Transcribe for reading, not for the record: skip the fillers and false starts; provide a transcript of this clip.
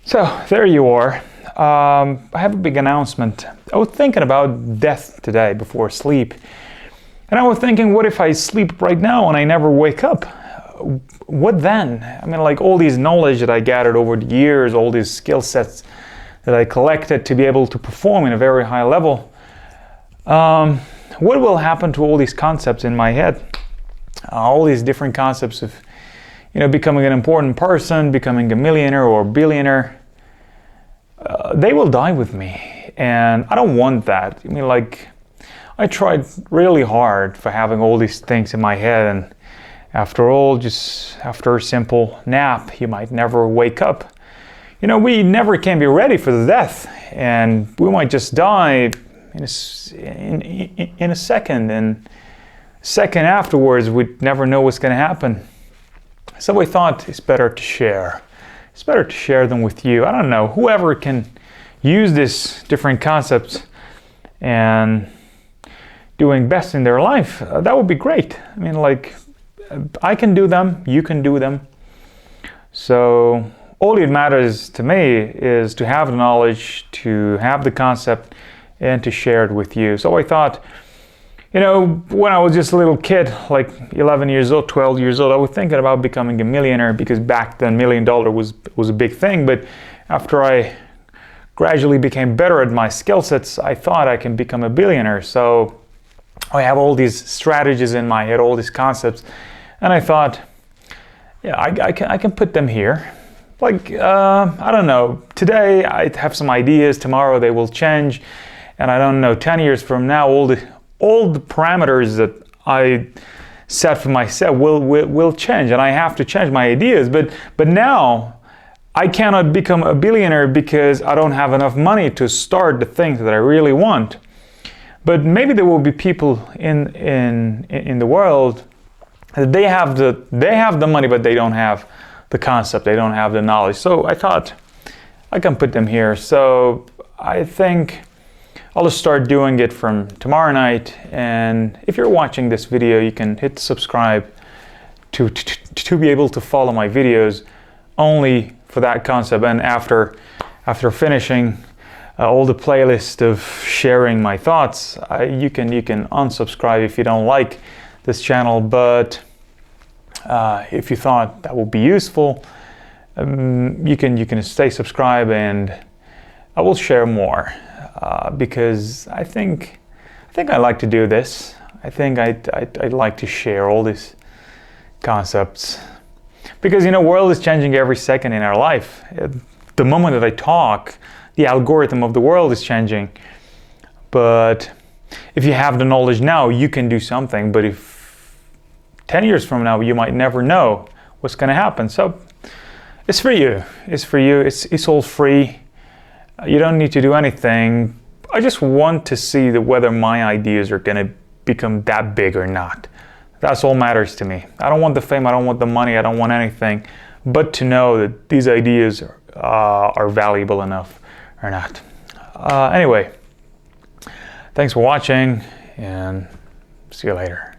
So there you are. I have a big announcement. I was thinking about death today before sleep. And I was thinking, what if I sleep right now and I never wake up? What then? I mean, like all these knowledge that I gathered over the years, all these skill sets that I collected to be able to perform in a very high level. What will happen to all these concepts in my head? All these different concepts of, becoming an important person, becoming a millionaire or billionaire. They will die with me, and I don't want that. I mean, like, I tried really hard for having all these things in my head, and after all, just after a simple nap, you might never wake up. We never can be ready for the death, and we might just die in a second, and second afterwards, we'd never know what's going to happen. So I thought it's better to share. It's better to share them with you. I don't know, whoever can use these different concepts and doing best in their life, that would be great. I mean, like, I can do them, you can do them. So all it matters to me is to have the knowledge, to have the concept, and to share it with you. So I thought, when I was just a little kid, like 11 years old, 12 years old, I was thinking about becoming a millionaire because back then $1 million was a big thing. But after I gradually became better at my skill sets, I thought I can become a billionaire. So I have all these strategies in my head, all these concepts. And I thought, yeah, I can put them here. Like, I don't know, today I have some ideas, tomorrow they will change. And I don't know, 10 years from now, all the parameters that I set for myself will change, and I have to change my ideas. But now I cannot become a billionaire because I don't have enough money to start the things that I really want. But maybe there will be people in the world that they have the money, but they don't have the concept, they don't have the knowledge. So I thought I can put them here. So I think I'll just start doing it from tomorrow night, and if you're watching this video, you can hit subscribe to be able to follow my videos only for that concept. And after finishing all the playlist of sharing my thoughts, you can unsubscribe if you don't like this channel. But if you thought that would be useful, you can stay subscribed, and I will share more. Because I think I like to do this. I think I'd like to share all these concepts. Because, world is changing every second in our life. The moment that I talk, the algorithm of the world is changing. But if you have the knowledge now, you can do something. But if 10 years from now, you might never know what's going to happen. So it's for you. It's for you. It's all free. You don't need to do anything. I just want to see whether my ideas are going to become that big or not. That's all matters to me. I don't want the fame, I don't want the money, I don't want anything, but to know that these ideas are valuable enough or not. Anyway, thanks for watching, and see you later.